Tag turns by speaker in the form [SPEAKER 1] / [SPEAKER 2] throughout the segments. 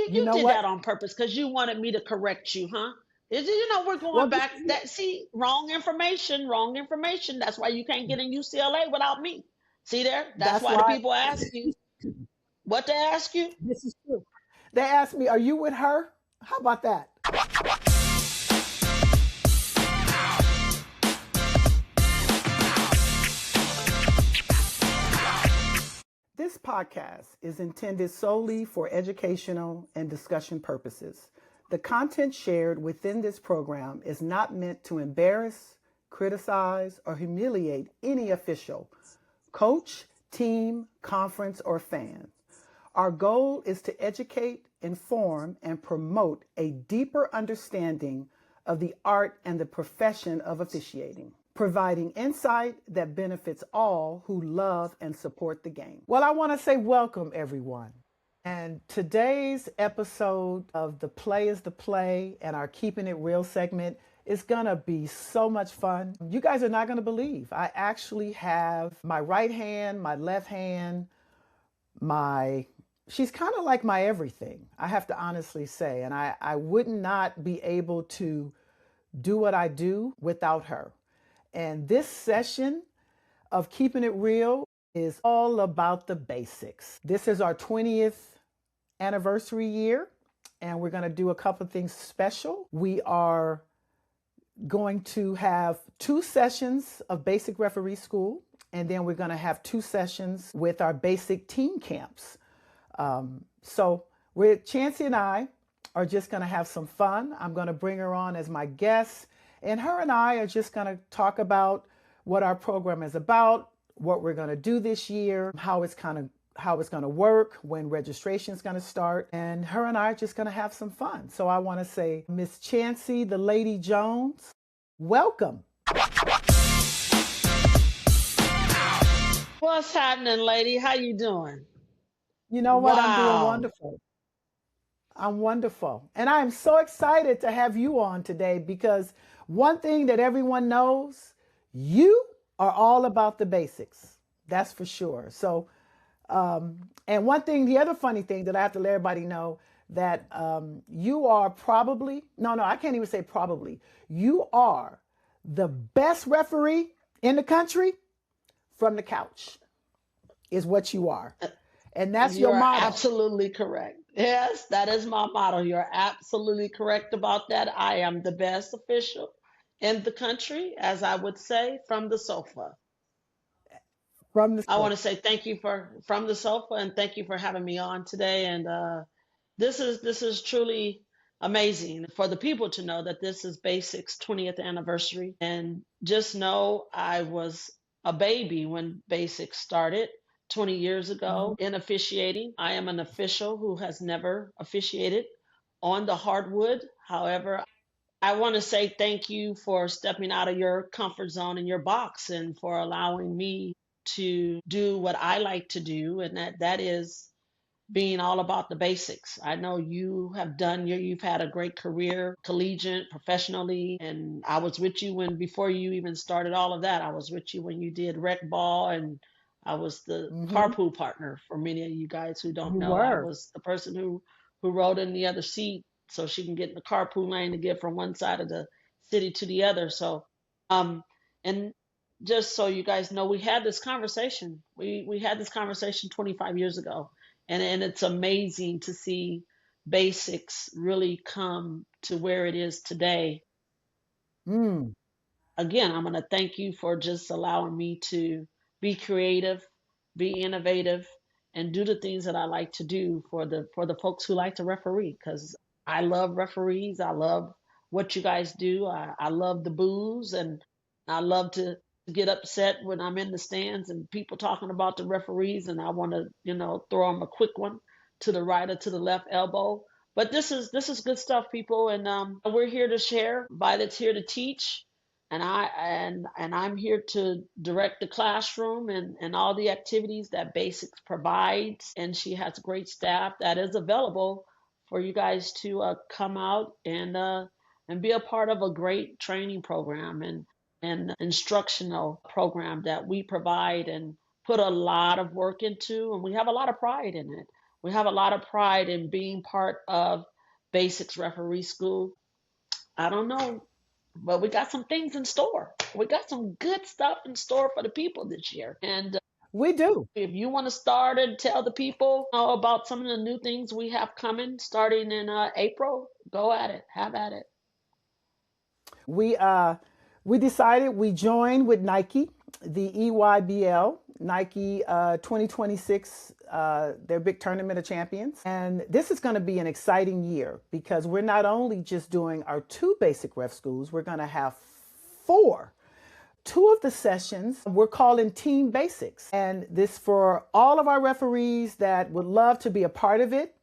[SPEAKER 1] You
[SPEAKER 2] you
[SPEAKER 1] know
[SPEAKER 2] did
[SPEAKER 1] what?
[SPEAKER 2] that on purpose because you wanted me to correct you, huh? We're
[SPEAKER 1] Well,
[SPEAKER 2] going back. That see, wrong information, wrong information. That's why you can't get in UCLA without me. See there? That's
[SPEAKER 1] that's
[SPEAKER 2] why the
[SPEAKER 1] why
[SPEAKER 2] people ask you what they ask you.
[SPEAKER 1] this is true. They asked me, "Are you with her?" How about that? This podcast is intended solely for educational and discussion purposes. The content shared within this program is not meant to embarrass, criticize, or humiliate any official, coach, team, conference, or fan. Our goal is to educate, inform, and promote a deeper understanding of the art and the profession of officiating, providing insight that benefits all who love and support the game. Well, I want to say welcome, everyone. And today's episode of The Play is the Play and our Keeping It Real segment is going to be so much fun. You guys are not going to believe. I actually have my right hand, my left hand, my she's kind of like my everything, I have to honestly say. And I would not be able to do what I do without her. And this session of Keeping It Real is all about the basics. This is our 20th anniversary year, and we're going to do a couple of things special. We are going to have 2 sessions of basic referee school, and then we're going to have 2 sessions with our basic team camps. So Chancy and I are just going to have some fun. I'm going to bring her on as my guest, and her and I are just going to talk about what our program is about, what we're going to do this year, how it's going to work, when registration is going to start, and her and I are just going to have some fun. So I want to say, Miss Chancy, the Lady Jones, welcome.
[SPEAKER 2] What's happening, lady? How you doing?
[SPEAKER 1] You know what? I'm doing
[SPEAKER 2] Wow.
[SPEAKER 1] wonderful. I'm wonderful. And I am so excited to have you on today because one thing that everyone knows, you are all about the basics. That's for sure. So, and one thing, the other funny thing that I have to let everybody know that you are probably, no, I can't even say probably. You are the best referee in the country from the couch, is what you are. And that's
[SPEAKER 2] You
[SPEAKER 1] your
[SPEAKER 2] are
[SPEAKER 1] motto.
[SPEAKER 2] absolutely correct. Yes, that is my motto. You're absolutely correct about that. I am the best official in the country, as I would say, from the sofa.
[SPEAKER 1] From the
[SPEAKER 2] I want to say thank you for from the sofa and thank you for having me on today. And this is truly amazing for the people to know that this is Basics 20th anniversary. And just know I was a baby when Basics started 20 years ago
[SPEAKER 1] Mhm.
[SPEAKER 2] in officiating. I am an official who has never officiated on the hardwood. However, I want to say thank you for stepping out of your comfort zone and your box and for allowing me to do what I like to do, and that is being all about the basics. I know you have you've had a great career, collegiate, professionally, and I was with you when before you even started all of that. I was with you when you did rec ball, and I was the
[SPEAKER 1] Mhm.
[SPEAKER 2] carpool partner for many of you guys who don't
[SPEAKER 1] You
[SPEAKER 2] know. I
[SPEAKER 1] were.
[SPEAKER 2] was the person who rode in the other seat so she can get in the carpool lane to get from one side of the city to the other. So, and just so you guys know, we had this conversation. We had this conversation 25 years ago, and it's amazing to see basics really come to where it is today.
[SPEAKER 1] Mm.
[SPEAKER 2] Again, I'm going to thank you for just allowing me to be creative, be innovative, and do the things that I like to do for the folks who like to referee. Because I love referees. I love what you guys do. I love the booze, and I love to get upset when I'm in the stands and people talking about the referees, and I want to throw them a quick one to the right or to the left elbow. But this is good stuff, people, and we're here to share. Violet's here to teach, and I'm here to direct the classroom and all the activities that Basics provides. And she has great staff that is available for you guys to come out and be a part of a great training program and instructional program that we provide and put a lot of work into, and we have a lot of pride in it. We have a lot of pride in being part of Basics Referee School. I don't know, but we got some things in store. We got some good stuff in store for the people this year. And
[SPEAKER 1] We do.
[SPEAKER 2] if you want to start and tell the people about some of the new things we have coming starting in April, go at it. Have at it.
[SPEAKER 1] We uh we decided we joined with Nike, the EYBL, Nike 2026, their big tournament of champions. And this is going to be an exciting year because we're not only just doing our two basic ref schools, we're going to have four. Two of the sessions we're calling Team Basics. And this for all of our referees that would love to be a part of it.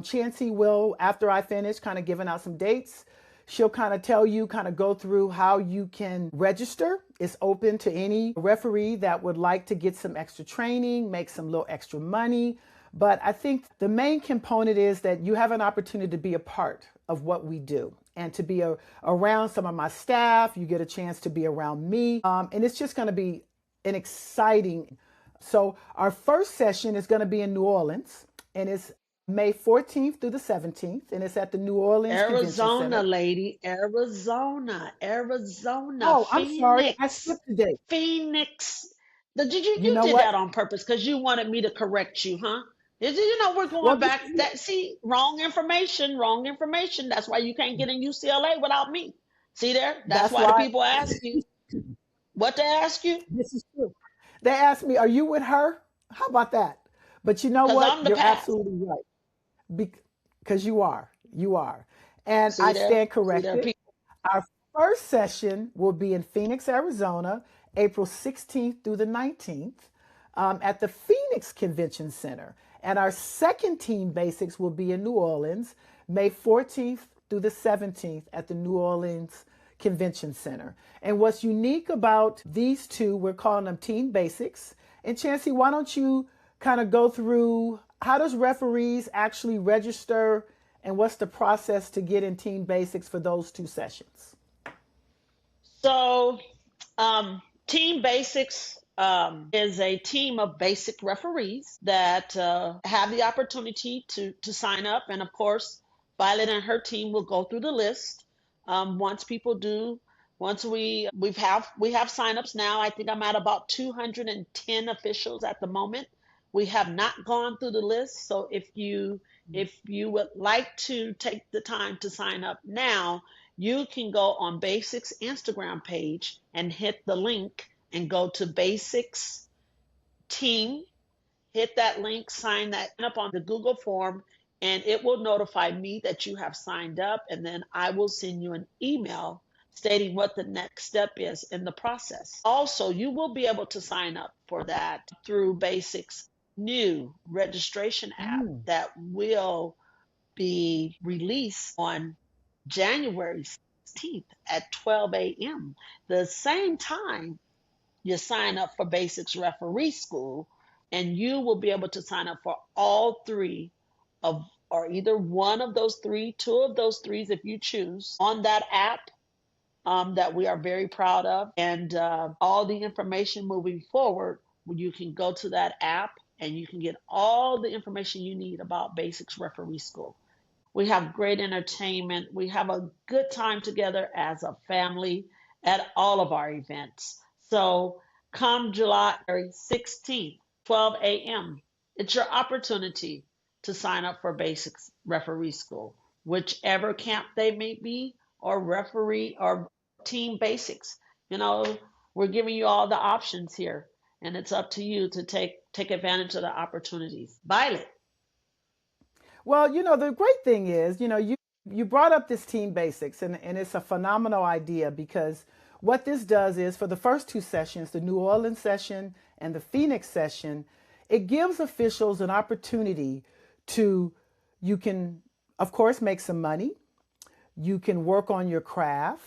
[SPEAKER 1] Chancy will, after I finish, kind of giving out some dates. She'll kind of tell you, kind of go through how you can register. It's open to any referee that would like to get some extra training, make some little extra money. But I think the main component is that you have an opportunity to be a part of what we do and to be around some of my staff. You get a chance to be around me. And it's just going to be an exciting. So our first session is going to be in New Orleans, and it's May 14th through the 17th, and it's at the New Orleans Convention
[SPEAKER 2] Arizona,
[SPEAKER 1] Center.
[SPEAKER 2] lady. Arizona.
[SPEAKER 1] Oh, I'm sorry. I
[SPEAKER 2] Phoenix.
[SPEAKER 1] skipped the date.
[SPEAKER 2] Phoenix. Did you
[SPEAKER 1] You
[SPEAKER 2] you
[SPEAKER 1] know
[SPEAKER 2] did
[SPEAKER 1] what?
[SPEAKER 2] that on purpose because you wanted me to correct you, huh? We're
[SPEAKER 1] Well,
[SPEAKER 2] going
[SPEAKER 1] this
[SPEAKER 2] back.
[SPEAKER 1] is it.
[SPEAKER 2] That see, wrong information, wrong information. That's why you can't get in UCLA without me. See there? That's
[SPEAKER 1] That's
[SPEAKER 2] why the
[SPEAKER 1] why
[SPEAKER 2] people ask you what they ask you
[SPEAKER 1] this is true. They asked me, "Are you with her?" How about that? But you know
[SPEAKER 2] because
[SPEAKER 1] what?
[SPEAKER 2] I'm the
[SPEAKER 1] You're
[SPEAKER 2] past.
[SPEAKER 1] absolutely right. Because you are. You are. And
[SPEAKER 2] See
[SPEAKER 1] I
[SPEAKER 2] there?
[SPEAKER 1] stand
[SPEAKER 2] See there,
[SPEAKER 1] corrected.
[SPEAKER 2] people.
[SPEAKER 1] Our first session will be in Phoenix, Arizona, April 16th through the 19th, at the Phoenix Convention Center. And our second Team Basics will be in New Orleans, May 14th through the 17th at the New Orleans Convention Center. And what's unique about these two, we're calling them Team Basics. And Chancey, why don't you kind of go through how does referees actually register and what's the process to get in Team Basics for those two sessions?
[SPEAKER 2] So, Team Basics is a team of basic referees that have the opportunity to sign up, and of course, Violet and her team will go through the list. Once people do, once we have signups now. I think I'm at about 210 officials at the moment. We have not gone through the list, so if you would like to take the time to sign up now, you can go on Basics Instagram page and hit the link and go to Basics Team. Hit that link, sign that up on the Google form, and it will notify me that you have signed up. And then I will send you an email stating what the next step is in the process. Also, you will be able to sign up for that through Basics' new registration app
[SPEAKER 1] Mm.
[SPEAKER 2] that will be released on January 16th at 12 a.m. The same time you sign up for Basics Referee School, and you will be able to sign up for all three of, or either one of those three, two of those threes if you choose, on that app that we are very proud of. And all the information moving forward, you can go to that app and you can get all the information you need about Basics Referee School. We have great entertainment. We have a good time together as a family at all of our events. So come July 16th, 12 a.m., it's your opportunity to sign up for Basics Referee School, whichever camp they may be, or referee or team basics. You know, we're giving you all the options here, and it's up to you to take advantage of the opportunities. Violet.
[SPEAKER 1] Well, the great thing is, you brought up this Team Basics, and it's a phenomenal idea because what this does is for the first two sessions, the New Orleans session and the Phoenix session, it gives officials an opportunity to, you can, of course, make some money. You can work on your craft.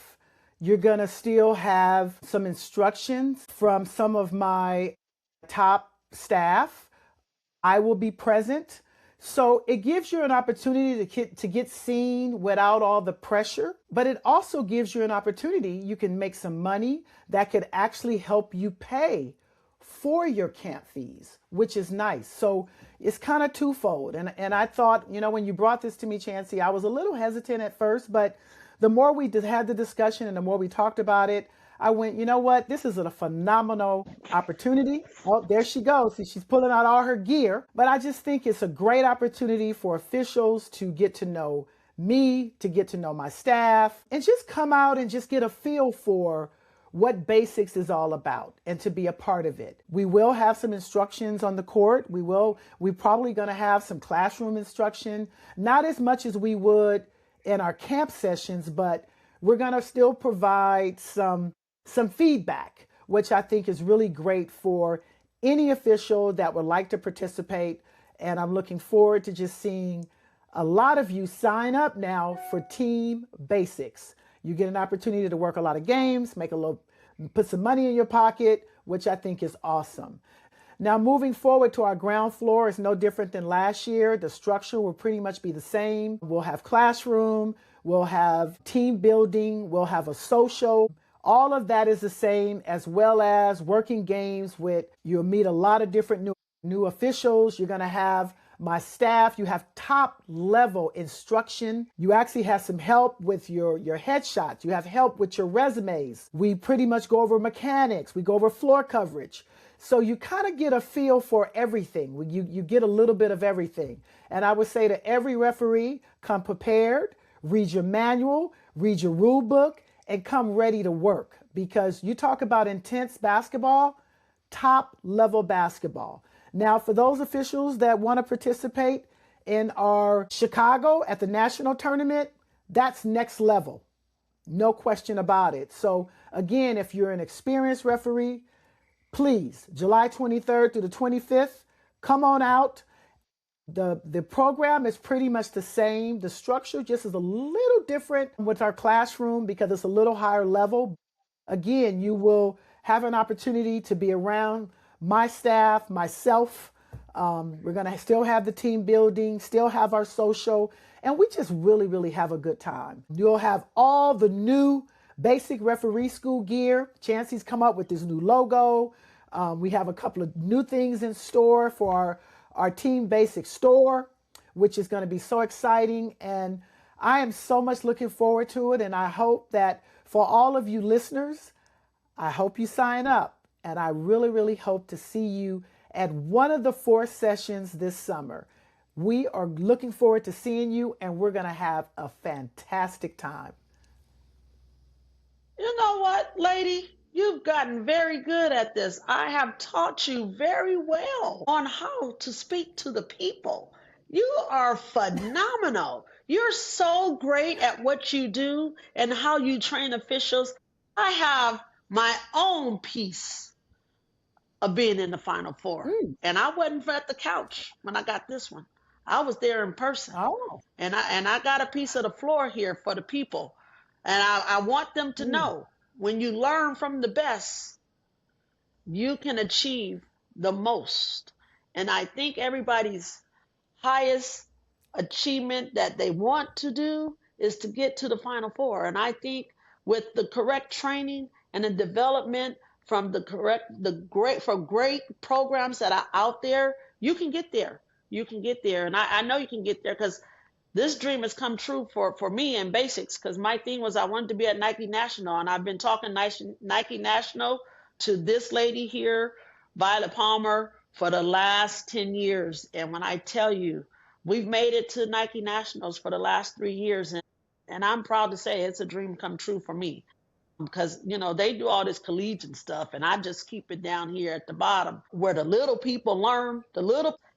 [SPEAKER 1] You're going to still have some instructions from some of my top staff. I will be present. So it gives you an opportunity to get seen without all the pressure, but it also gives you an opportunity. You can make some money that could actually help you pay for your camp fees, which is nice. So it's kind of twofold. And I thought, when you brought this to me, Chancy, I was a little hesitant at first, but the more we had the discussion and the more we talked about it, I went, you know what? This is a phenomenal opportunity. Oh, there she goes. See, she's pulling out all her gear. But I just think it's a great opportunity for officials to get to know me, to get to know my staff, and just come out and just get a feel for what basics is all about and to be a part of it. We will have some instructions on the court. We're probably going to have some classroom instruction, not as much as we would in our camp sessions, but we're going to still provide some feedback, which I think is really great for any official that would like to participate. And I'm looking forward to just seeing a lot of you sign up now for Team Basics. You get an opportunity to work a lot of games, put some money in your pocket, which I think is awesome. Now, moving forward to our ground floor is no different than last year. The structure will pretty much be the same. We'll have classroom, we'll have team building, we'll have a social. All of that is the same, as well as working games you'll meet a lot of different new officials. You're going to have my staff. You have top level instruction. You actually have some help with your headshots. You have help with your resumes. We pretty much go over mechanics. We go over floor coverage. So you kind of get a feel for everything. You get a little bit of everything. And I would say to every referee, come prepared, read your manual, read your rule book, and come ready to work. Because you talk about intense basketball, top level basketball. Now, for those officials that want to participate in our Chicago at the national tournament, that's next level. No question about it. So again, if you're an experienced referee, please, July 23rd through the 25th, come on out. The program is pretty much the same. The structure just is a little different with our classroom because it's a little higher level. Again, you will have an opportunity to be around my staff, myself. We're going to still have the team building, still have our social, and we just really, really have a good time. You'll have all the new basic referee school gear. Chancy's come up with this new logo. We have a couple of new things in store for our Team Basic store, which is going to be so exciting. And I am so much looking forward to it. And I hope that for all of you listeners, I hope you sign up. And I really, really hope to see you at one of the 4 sessions this summer. We are looking forward to seeing you, and we're going to have a fantastic time.
[SPEAKER 2] You know what, lady? You've gotten very good at this. I have taught you very well on how to speak to the people. You are phenomenal. You're so great at what you do and how you train officials. I have my own piece of being in the Final Four. And I wasn't at the couch when I got this one. I was there in person.
[SPEAKER 1] Oh.
[SPEAKER 2] And I got a piece of the floor here for the people. And I want them to know when you learn from the best, you can achieve the most. And I think everybody's highest achievement that they want to do is to get to the Final Four. And I think with the correct training and the development from great programs that are out there, you can get there. You can get there. And I know you can get there because this dream has come true for me in basics, because my thing was I wanted to be at Nike National, and I've been talking Nike National to this lady here, Violet Palmer, for the last 10 years. And when I tell you, we've made it to Nike Nationals for the last 3 years, and I'm proud to say it's a dream come true for me. Because, they do all this collegiate stuff, and I just keep it down here at the bottom where the little people learn,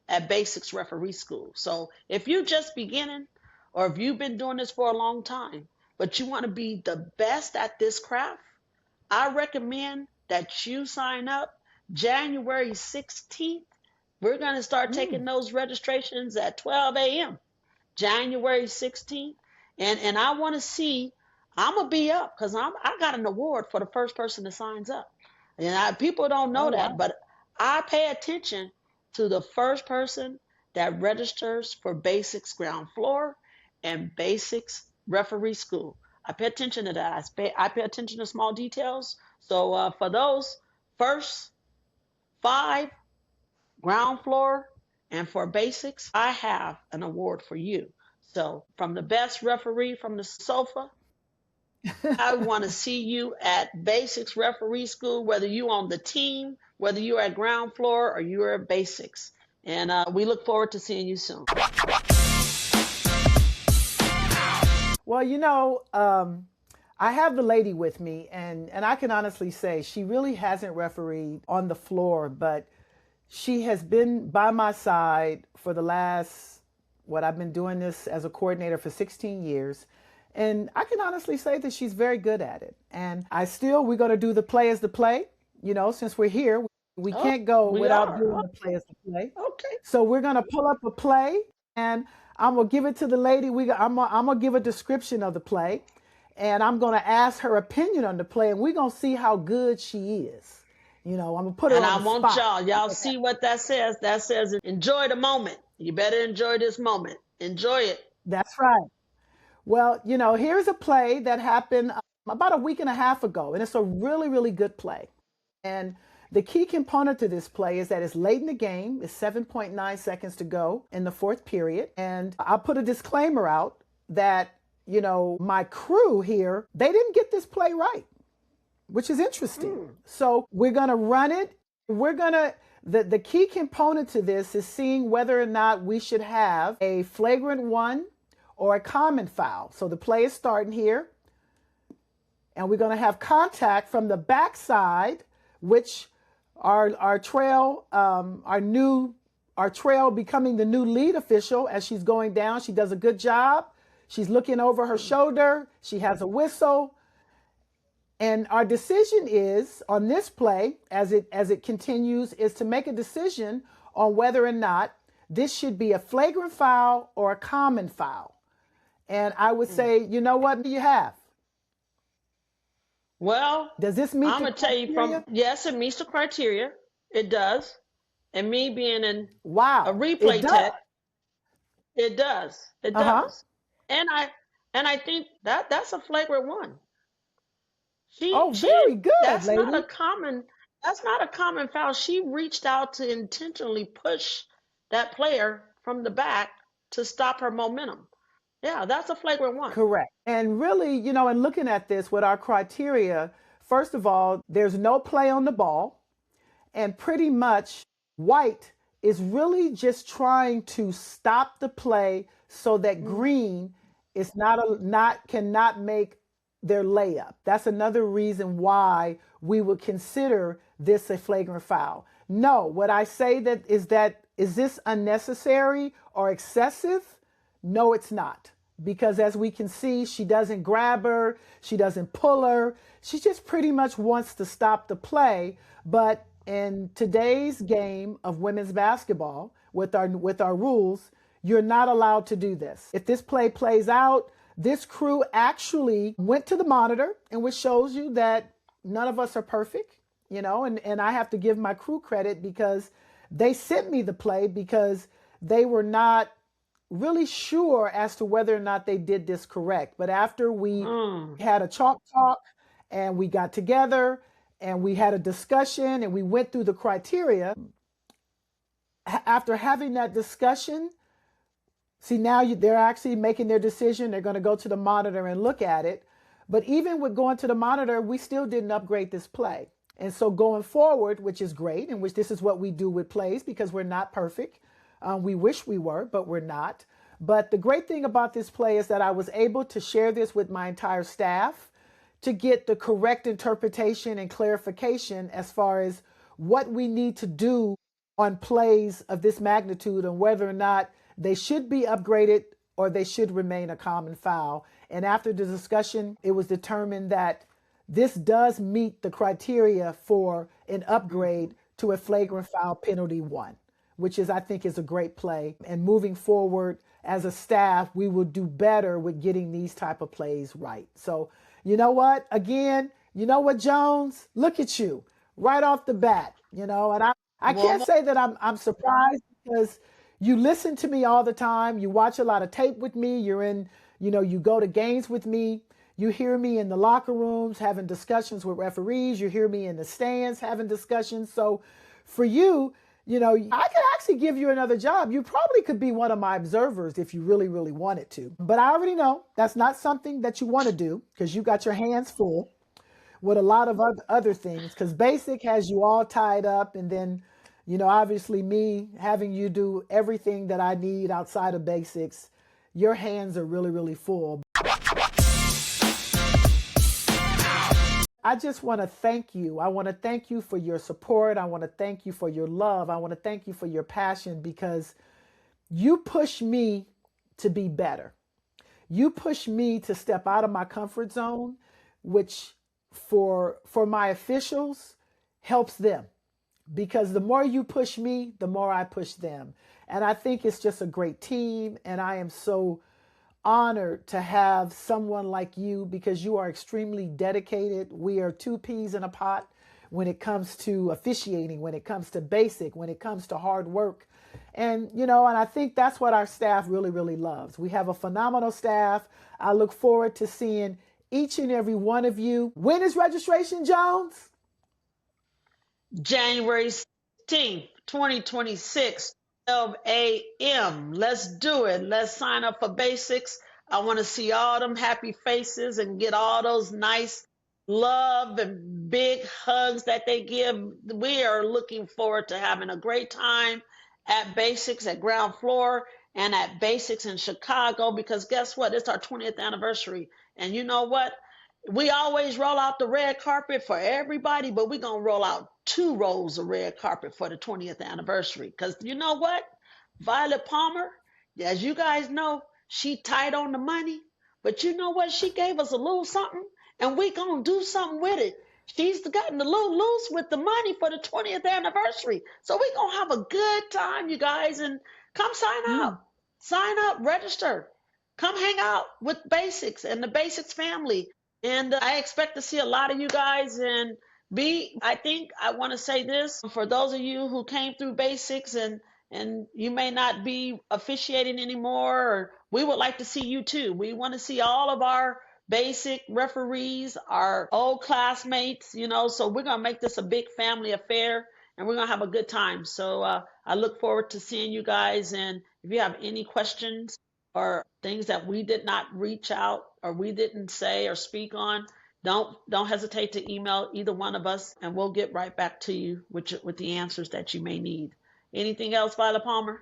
[SPEAKER 2] at Basics Referee School. So if you're just beginning, or if you've been doing this for a long time, but you want to be the best at this craft, I recommend that you sign up January 16th. We're going to start taking those registrations at 12 a.m. January 16th. And I want to see, I'm going to be up because I got an award for the first person that signs up. And people don't know that,
[SPEAKER 1] wow.
[SPEAKER 2] but I pay attention to the first person that registers for Basics Ground Floor and Basics Referee School. I pay attention to that. I pay attention to small details. So for those first 5, ground floor, and for basics, I have an award for you. So, from the best referee from the sofa, I want to see you at basics referee school, whether you on the team, whether you're at ground floor or you're at basics. And we look forward to seeing you soon.
[SPEAKER 1] Well, I have the lady with me, and I can honestly say she really hasn't refereed on the floor, but she has been by my side for the last, I've been doing this as a coordinator for 16 years. And I can honestly say that she's very good at it. And we're going to do the play as the play. Since we're here, we
[SPEAKER 2] Oh,
[SPEAKER 1] can't go
[SPEAKER 2] we
[SPEAKER 1] without
[SPEAKER 2] are.
[SPEAKER 1] doing the play as the play.
[SPEAKER 2] Okay.
[SPEAKER 1] So we're going to pull up a play, and I'm going to give it to the lady. I'm going to give a description of the play, and I'm going to ask her opinion on the play, and we're going to see how good she is. I'm going to put her
[SPEAKER 2] And
[SPEAKER 1] on
[SPEAKER 2] I
[SPEAKER 1] the
[SPEAKER 2] want
[SPEAKER 1] spot.
[SPEAKER 2] y'all see what that says. That says enjoy the moment. You better enjoy this moment. Enjoy it.
[SPEAKER 1] That's right. Well, here's a play that happened about a week and a half ago, and it's a really, really good play. And the key component to this play is that it's late in the game. It's 7.9 seconds to go in the fourth period. And I'll put a disclaimer out that, my crew here, they didn't get this play right, which is interesting. So we're going to run it. The key component to this is seeing whether or not we should have a flagrant one or a common foul. So the play is starting here. And we're going to have contact from the backside, which our trail becoming the new lead official as she's going down. She does a good job. She's looking over her shoulder. She has a whistle. And our decision is on this play, as it continues, is to make a decision on whether or not this should be a flagrant foul or a common foul. And I would say, what do you have?
[SPEAKER 2] Well,
[SPEAKER 1] Does this meet
[SPEAKER 2] I'm
[SPEAKER 1] the
[SPEAKER 2] gonna tell you
[SPEAKER 1] criteria?
[SPEAKER 2] yes, it meets the criteria. It does. And me being a
[SPEAKER 1] Wow, it
[SPEAKER 2] replay
[SPEAKER 1] does.
[SPEAKER 2] tech, it does. It
[SPEAKER 1] Uh-huh.
[SPEAKER 2] does. And I think that's a flagrant one.
[SPEAKER 1] Oh,
[SPEAKER 2] She
[SPEAKER 1] very good,
[SPEAKER 2] that's not
[SPEAKER 1] lady.
[SPEAKER 2] a common foul. She reached out to intentionally push that player from the back to stop her momentum. Yeah, that's a flagrant one.
[SPEAKER 1] Correct. And really, in looking at this with our criteria, first of all, there's no play on the ball. And pretty much White is really just trying to stop the play so that Green is cannot make their layup. That's another reason why we would consider this a flagrant foul. No, what I say is this unnecessary or excessive? No, it's not. Because as we can see, she doesn't grab her, she doesn't pull her. She just pretty much wants to stop the play. But in today's game of women's basketball, with our rules, you're not allowed to do this. If this play plays out, this crew actually went to the monitor, and which shows you that none of us are perfect, and I have to give my crew credit because they sent me the play because they were not really sure as to whether or not they did this correct. But after we had a chalk talk and we got together and we had a discussion and we went through the criteria, after having that discussion, see, now they're actually making their decision. They're going to go to the monitor and look at it. But even with going to the monitor, we still didn't upgrade this play. And so going forward, which is great, and which this is what we do with plays because we're not perfect. We wish we were, but we're not. But the great thing about this play is that I was able to share this with my entire staff to get the correct interpretation and clarification as far as what we need to do on plays of this magnitude and whether or not they should be upgraded or they should remain a common foul. And after the discussion, it was determined that this does meet the criteria for an upgrade to a flagrant foul penalty 1, which I think is a great play. And moving forward as a staff, we will do better with getting these type of plays right. So, you know what? Again, Jones? Look at you right off the bat, and I can't say that I'm surprised because you listen to me all the time. You watch a lot of tape with me. You're in, you go to games with me. You hear me in the locker rooms having discussions with referees. You hear me in the stands having discussions. So for you, I could actually give you another job. You probably could be one of my observers if you really, really wanted to. But I already know that's not something that you want to do because you got your hands full with a lot of other things. Because basic has you all tied up. And then, obviously, me having you do everything that I need outside of basics, your hands are really, really full. I just want to thank you. I want to thank you for your support. I want to thank you for your love. I want to thank you for your passion because you push me to be better. You push me to step out of my comfort zone, which for my officials helps them because the more you push me, the more I push them. And I think it's just a great team. And I am so honored to have someone like you because you are extremely dedicated. We are two peas in a pot when it comes to officiating, when it comes to basic, when it comes to hard work. And I think that's what our staff really, really loves. We have a phenomenal staff. I look forward to seeing each and every one of you. When is registration, Jones?
[SPEAKER 2] January 16th, 2026, 12 a.m. Let's do it. Let's sign up for basics. I want to see all them happy faces and get all those nice love and big hugs that they give. We are looking forward to having a great time at basics at ground floor and at basics in Chicago because guess what? It's our 20th anniversary. And you know what? We always roll out the red carpet for everybody, but we're going to roll out 2 rows of red carpet for the 20th anniversary. Because you know what? Violet Palmer, as you guys know, she tight on the money. But you know what? She gave us a little something, and we going to do something with it. She's gotten a little loose with the money for the 20th anniversary. So we're going to have a good time, you guys, and come sign up. Sign up, register. Come hang out with Basics and the Basics family. And I expect to see a lot of you guys. And I think I want to say this for those of you who came through basics and you may not be officiating anymore, or we would like to see you too. We want to see all of our basic referees, our old classmates, so we're going to make this a big family affair and we're going to have a good time. So I look forward to seeing you guys. And if you have any questions, or things that we did not reach out or we didn't say or speak on, don't hesitate to email either one of us and we'll get right back to you with the answers that you may need. Anything else, Violet Palmer?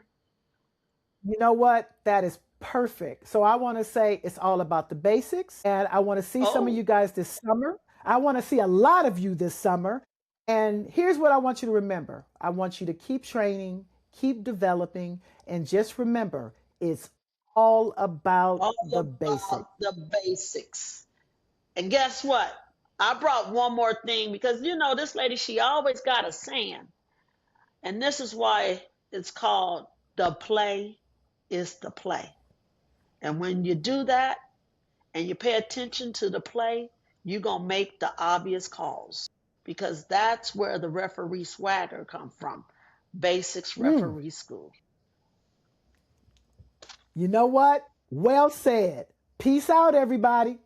[SPEAKER 1] You know what? That is perfect. So I want to say it's all about the basics. And I want to see some of
[SPEAKER 2] Oh,
[SPEAKER 1] you guys this summer. I want to see a lot of you this summer. And here's what I want you to remember I want you to keep training, keep developing, and just remember it's all about
[SPEAKER 2] all
[SPEAKER 1] the basics.
[SPEAKER 2] about the basics. And guess what? I brought one more thing because this lady, she always got a saying. And this is why it's called the play is the play. And when you do that and you pay attention to the play, you're going to make the obvious calls because that's where the referee swagger come from. Basics
[SPEAKER 1] Mm.
[SPEAKER 2] referee school.
[SPEAKER 1] You know what? Well said. Peace out, everybody.